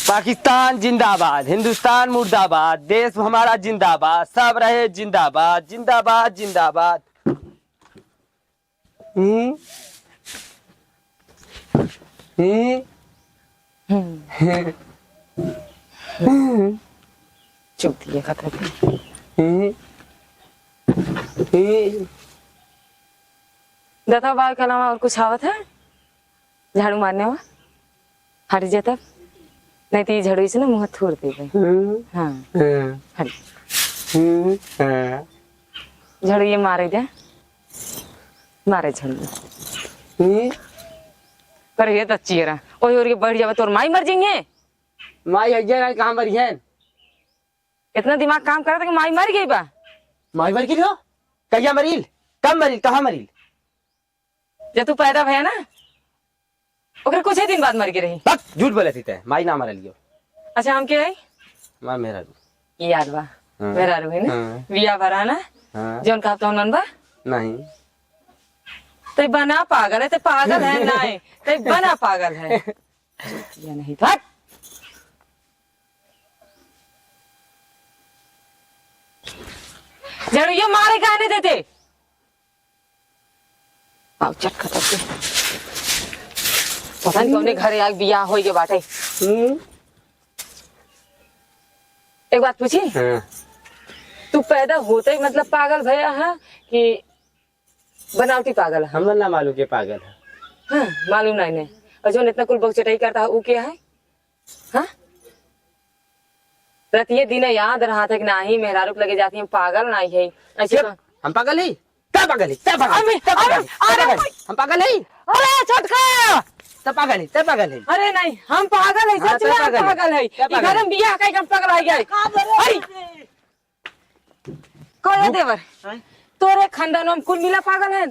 पाकिस्तान जिंदाबाद, हिंदुस्तान मुर्दाबाद, देश हमारा जिंदाबाद, सब रहे जिंदाबाद, जिंदाबाद जिंदाबाद। चुप खतर दता बाल के अलावा और कुछ आवत है झाड़ू मारने में? हट जाता नहीं तो ये झाड़ू से ना मुँह थोड़ देगा। हाँ हट झाड़ू ये मारे दे मारे झाड़ू पर ये तो चेहरा ओही और के बढ़ जावे तोर माई मर जाएंगे। माई हइया कहाँ मरी है? इतना दिमाग काम कर रहा था कि माई मर गई बा। माई मर गई हो? कहिया मरील? कब मरील? कहाँ मरील? जब तू पैदा भया ना ओकरे कुछ ही दिन बाद मर गई रही। झूठ बोले थी माई ना मरल गयो। अच्छा हम क्या है मां मेरा ये याद बा मेरा रू है ना बिया भरा ना जोन कहता हूँ नन बा नहीं तो बना पागल है तो पागल है ना तो बना पागल है ये नहीं था। जरूर ये मारे कहने देते आओ चटका करके पता नहीं कौन घरे आग बिया हो गए बाटे। एक बात पूछी तू पैदा होते ही मतलब पागल भया है कि बनावटी पागल है? हमने ना मालूम के पागल है। हाँ, मालूम नहीं ने और जो इतना कुल बकचटाई करता है वो क्या है? हाँ रतिये दिन याद रहा था कि नहीं मेहरारू लगे जाती है पागल नहीं है ऐसे हम पागल है क्या? पागल है क्या? पागल हम पागल है? अरे छटका सब पागल है, सब पागल है। अरे नहीं हम पागल है सच में हम पागल है घर में बियाह का हम पागल आ गए। कौन देवर तोरे खानदान में कुल मिला पागल है?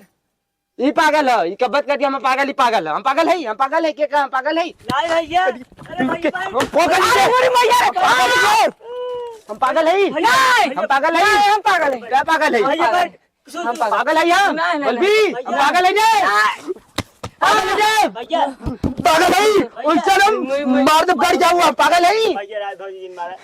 ये पागल है ये कब्बत करती हम पागल ही पागल है। हम पागल है हम पागल है क्या? हम पागल है नहीं भैया हम पागल है हम पागल है हम पागल है हम पागल है क्या? पागल है हम पागल है हम बल्बी हम पागल है भैया पागल है उनसे मार दो बढ़ जाऊँ। हम पागल है भैया रात भौजी जी मारा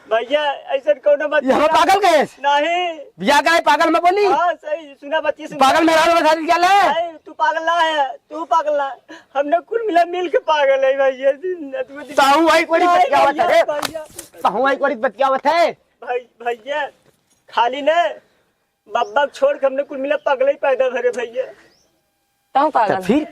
भैया ऐसा कौन बात हम पागल गए नहीं बिया गए पागल में बोली। हाँ सही सुना बत्ती पागल मेरा क्या है? तू पागल ना है तू पागल ना हमने कुल मिला मिल के पागल है भैया। ताहू आई कोई बतियावत है ताहू आई कोई बतियावत है भैया खाली ने बब्बा छोड़ के हमने कुल मिला पागल ही पैदा भरे भैया। तो पागल फिर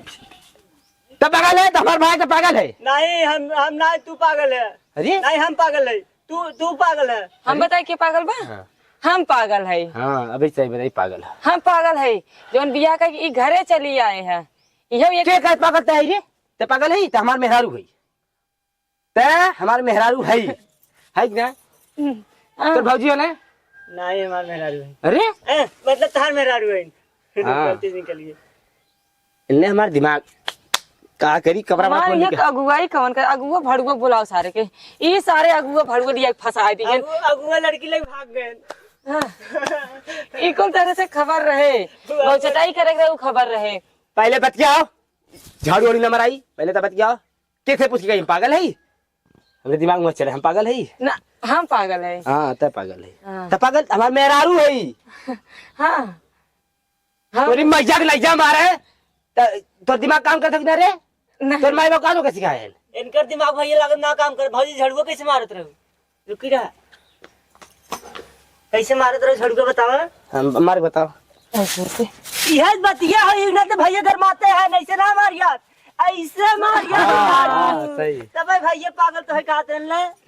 तब पागल है तो हमारे भाई तो पागल है नहीं हम ना तू पागल है। अरे नहीं हम पागल है तू पागल है। हम बताए कि पागल बा हम पागल है। हाँ अभी सही बताई पागल है हम पागल है जोन बियाह का ई घरे चली आए हैं ये के का पागल है रे? ते पागल है तो हमार मेहरारू है ते हमार मेहरारू है ना तो भौजी ने नहीं हमार मेहरारू है। अरे मतलब तार मेहरारू है हाँ। गलती निकलिए इनने हमार दिमाग का करी कपड़ा हमारे ये अगुवाई कौन कर अगुआ भड़ुआ बुलाओ सारे के ये सारे अगुआ भड़ुआ लिया फंसा दिए अगुआ लड़की लोग भाग गए। इको तरह से खबर रहे बहुत चटाई करे वो खबर रहे। पहले बतियाओ झाड़ू वाड़ी नंबर आई पहले तो बतियाओ कैसे पूछ गई हम पागल है? हमरे दिमाग में चले हम पागल है ना हम पागल है। हाँ तब पागल है तब पागल हमार मेहरारू है। हाँ तोरी मजाक लज्जा मारे तो दिमाग काम कर सकता रे तोर माई बाप का तो कैसे है इनकर दिमाग भैया लागत ना काम कर भौजी झड़ुआ कैसे मारत रहो रुकी रहा कैसे मारत रहो झड़ुआ बताओ हम मार बताओ ऐसे यह बतिया हो ना तो भैया घर मारते हैं ऐसे ना मारिया ऐसे मारिया सही तब भैया पागल तो है कहते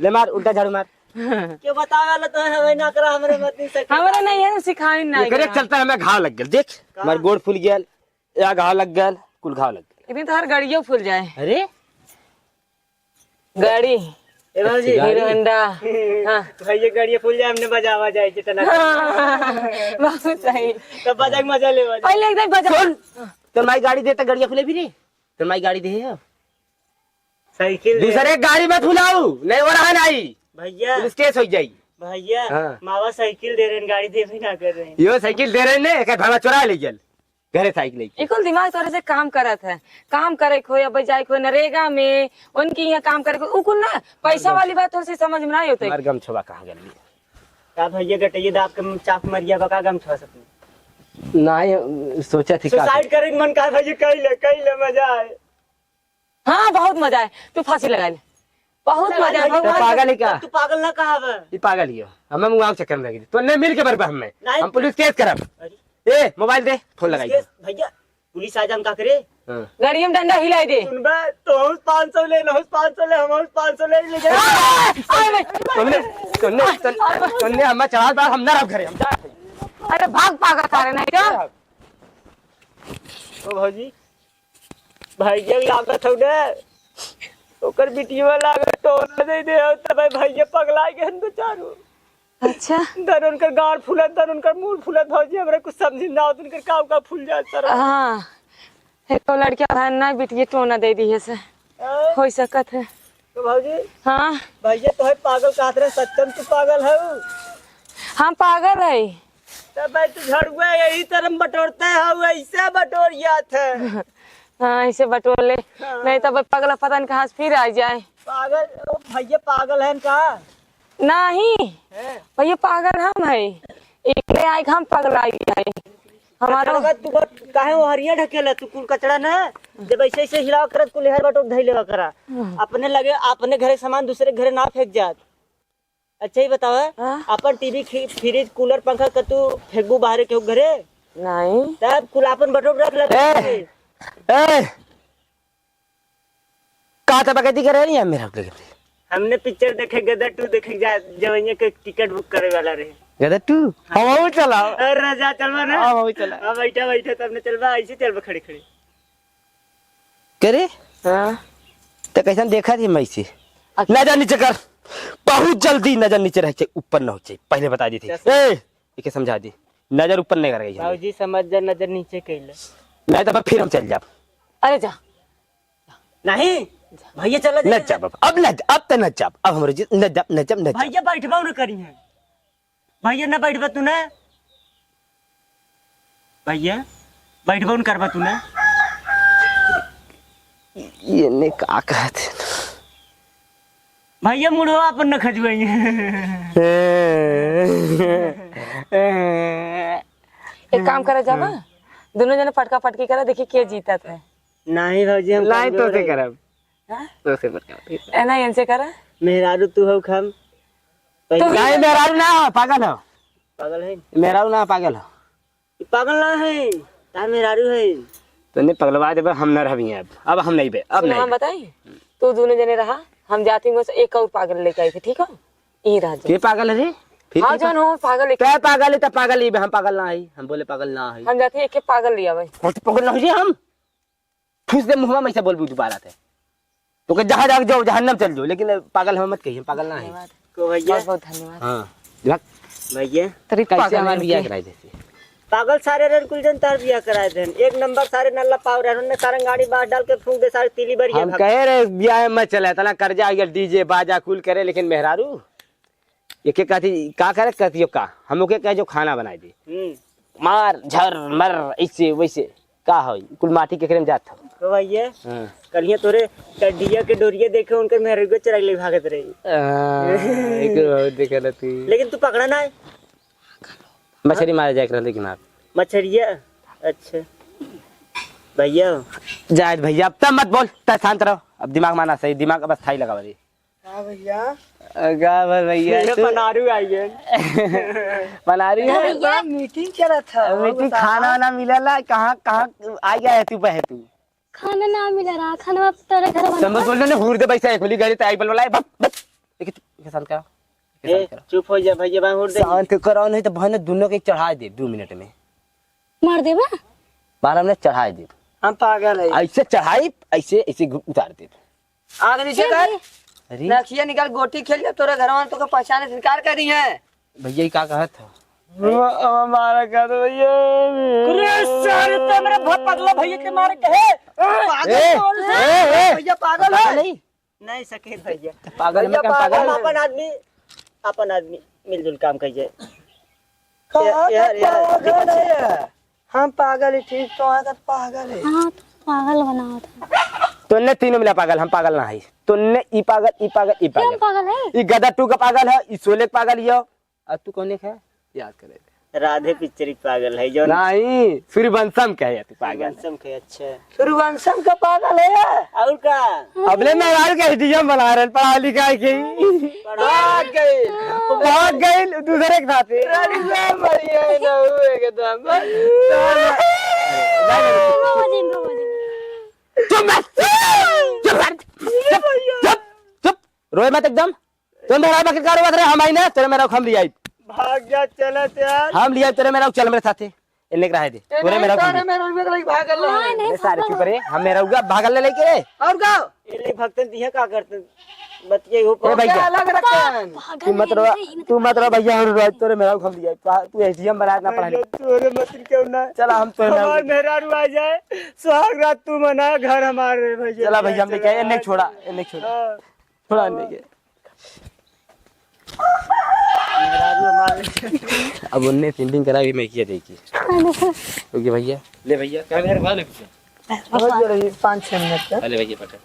ले मार उल्टा झाड़ू मार क्यों बतावे वाला तो है ना करा हमरे मत नहीं सकते हमारा नहीं है सिखाई नहीं करे चलता है हमें घाव लग गया देख हमारे गोड़ फूल गया या घाव लग गया कुल घाव लग गया इतनी तो हर गाड़ियों फूल जाए। अरे जी गाड़ी हीरो होंडा हाँ भैया गाड़ी फूल जाए हमने बजावा जाए जितना बहुत सही तब बजा मजा ले पहले एकदम बजा तो माई गाड़ी दे तो गाड़िया फूले भी नहीं तो माई गाड़ी दे साइकिल दूसरे गाड़ी मत फुलाऊ नहीं हो रहा नहीं भैया पुलिस केस हो जाएगी भैया हाँ। मावा साइकिल दे रहे हैं गाड़ी दे भी ना कर रहे हैं यो साइकिल दे रहे ने भाड़ा चुरा ले गल घरे साइकिल लेके। इकुल दिमाग तोरे से काम करत है, काम करे खो या बजाय खो नरेगा में उनकी यहाँ काम करे उकुल ना पैसा वाली बात थोड़ी सी समझ में नहीं होती। हमार गम छुआ कहाँ गली का भैया गटैया दाब के चाप मर गया बका गम छुआ सकते नहीं सोचा थी का सुसाइड करे के मन का भैया कई ले मजा आए। हाँ बहुत मजा है, तू फांसी लगा ले, बहुत मजा है। तो पागल है क्या? तू पागल ना कहा बे? ये पागल ही हो, हमें मुआव चक्कर में लगी तो नहीं मिल के बरबा हमें नहीं। हम पुलिस केस करब। अरे ए मोबाइल दे, फोन लगाई भैया पुलिस आ जाम का करे? हां गाड़ी में डंडा हिलाई दे। सुनबे तो हम 500 ले, हम 500 ले, हम 500 ले जा। तुमने हमें चढ़ा बार हम ना रब घरे हम जा। अरे भाग पागा सारे नहीं तो ओ भौजी भैया लागत हौ ने ओकर बिटिया लागत तो न दे दे त भाई भैया पगला गए बेचारो। अच्छा दर उनकर गाल फूलत, दर उनकर मुंह फूलत। भौजी हमरा कुछ समझ ना आवत उनकर का फूल जात सर। हाँ एक लड़किया भाई ना बिटिया टोना दे दी है से हो सकत है। तो भौजी हाँ भैया तो है पागल कहत रहे, सच्चम तू पागल है? हम पागल है। तब भाई तू झड़ुआ यही तरह बटोरते है, ऐसे बटोरिया थे। हाँ ऐसे बटोर ले, नहीं तो पगला पता नहीं कहाँ से फिर आ जाए। पागल ओ भैया पागल है का? नहीं भैया पागल हम है, एकले आए हम पागल आई है हमारा। तू काहे वो हरिया ढकेला तू कुल कचड़ा ना जब ऐसे ऐसे हिलाव करत कुल हर बटोर धइ लेवा करा। अपने लगे अपने घरे सामान दूसरे घरे ना फेंक जात। अच्छा ही बताओ अपन टीवी फ्रिज कूलर पंखा का तू फेंकबू बाहर के घरे? नहीं तब कुल अपन बटोर रख ले। ए का त बकैती करे नहीं मेरा हमने पिक्चर देखे गदर 2 देखे जा जवैया के टिकट बुक करे वाला रहे। गदर तू हम चला अरे राजा चलवा ना। हम चला हां बैठा बैठा तब ने चलवा ऐसे चलवा खड़े खड़े करे। हाँ तो कैसन देखा थी मैं इसे नजर नीचे कर, बहुत जल्दी नजर नीचे रह ऊपर ना हो चाहिए, पहले बता दी थी। ए समझा दी नजर ऊपर नहीं कर गई बाबूजी समझ जा नजर नीचे कैले नहीं तो फिर हम चल जा। अरे जा नहीं भैया चला न जा अब न जा, अब तो न जा, अब हमारे न जा न जा न जा। भैया बैठबाऊ न करी है भैया ना बैठबा तू ना भैया बैठबाऊ न करबा तू ना। ये ने का कहते भैया मुड़वा अपन न खजवाई। एक काम करे जाबा दोनों जने फटका फटकी करे देखिए के जीतत है। नहीं भौजी हम लाइन तो से करब हाँ? तो से कर ए नहीं इनसे करे मेहरारू तू हो खम नहीं मेहरारू ना पागल हो, पागल है मेहरारू ना पागल हो, पागल ना है ता मेहरारू है। तो ने पगलवा दे हम न रहबी अब हम नहीं बे अब सुनो, नहीं हम बताई तू दोनों जने रहा हम जाती हूँ एक और पागल लेके आई थी ठीक है यही रह के पागल है रे फिर हाँ जन हो पागल लेके क्या पागल है? तो पागल ही हम पागल ना है, हम बोले पागल ना है। हम जाते एक पागल लिया भाई पागल ना हो जी हम फूस दे मुंह में ऐसे बोल दोबारा थे तो के जहां जाके जाओ जहन्नम चल जाओ, लेकिन पागल हम मत कहिए, पागल ना है। को भैया बहुत बहुत धन्यवाद। हां भैया तेरी कैसे पागल हमार है बियाह उनकी। कराई देती पागल सारे रन कुल जन तार बिया कराए थे एक नंबर सारे नल्ला पाव रहे उन्होंने सारंग गाड़ी बाहर डाल के फूंक दे सारे तीली भर हम कह रहे बियाह में चले तना कर्जा आ गया डीजे बाजा कुल करे, लेकिन मेहरारू एक एक कहती का करे कहती का हम के कह जो खाना बनाई दे मार झर मर ऐसे वैसे का हो कुल माटी के करे में जात हो। तो भैया हां कलिया तोरे टड्डिया के डोरिया देखे उनके मेहरारू के चराई ले भागत रही। एक बहुत देखला तू लेकिन तू पकड़ा ना है मछली मारे जाए रहले कि ना मछरिया। अच्छा भैया जायद भैया अब तब मत बोल तब शांत रहो, अब दिमाग माना सही, दिमाग अब स्थाई लगा बड़ी। हां भैया गा भैया मेरे पनारू आई है बना रही है मीटिंग करा था मीटिंग खाना ना मिलला कहां कहां आ गया है तू बहे तू खाना ना मिल रहा खाना तेरे घर बना तुम बोल ने हुर दे पैसा खुली गाड़ी त आई बल वाला बस बस देखिए तू शांत करो ए चुप हो जा भैया बा हुर दे शांत करो नहीं तो बहन दोनों के चढ़ा दे 2 मिनट में मार देबा 12 मिनट चढ़ा दे। हम पागल है ऐसे चढ़ाई ऐसे ऐसे उतार दे आगे नीचे कर अरे रखिए निकाल गोटी खेल जा तोरे घर वाले तो पहचाने से इनकार कर रही है। भैया ये का कहत था हमारा कर दो भैया अरे सर ते मेरे बहुत पगला भैया के मारे कहे पागल भैया पागल है नहीं सके भैया पागल में क्या पागल अपन आदमी मिलजुल काम कीजिए यार हम पागल है ठीक तो आकर पागल है। हाँ तो पागल बनाओ था। तुमने तीनों मिला पागल, हम पागल ना है। तुमने ई पागल ई पागल ई क्यों पागल, पागल है? ई गदा टू का पागल है, ई शोले का पागल यो। और तू कौन है याद करे? राधे पिक्चर की पागल है जो नहीं, सूर्यवंशम का है तू पागल। वंशम के अच्छा सूर्यवंशम का पागल है। और का अबले मेहरारू के एटीएम बना रहे पढ़ा लिखा के भाग गई दूसरे के साथ। रोवा दिन रोवा दिन। चुप रोए मत एकदम। तुम मेरा बकरी का रोवा हम आई ना, तेरे मेरा हम लिया भाग जा चला यार। हम लिया तेरे मेरा चल मेरे साथ इन्ने के रहे दे पूरे मेरा भागल ये सारे चुप रे हम मेरा उगा भागल ले लेके और का ये भक्तन दिया का करते बतिये हो ए भैया अलग रखन। तू मत रो भैया और रोज तेरे मेरा हम लिया तू एटीएम बना ना पढ़ा तोरे मत क्यों ना चला हम तो हमार मेहरारू आ जाए सुहाग रात तू मना घर हमारे भैया। चला भैया हमने क्या इन्ने छोड़ा छोड़ा इन्ने के अब उनने पेंटिंग करा भी मैं किया देखी ओके भैया ले भैया क्या मेरे भाई ले 5-6 मिनट का अरे भैया पकड़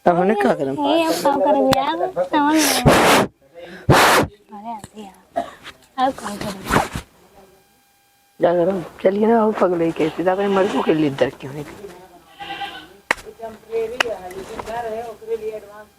अब हमने क्या करना ये अब काम करेंगे यार, समझ में अरे आते यार अब काम करेंगे। जा करो चलिए ना। पगले कैसे मर को के लिए डर क्यों है।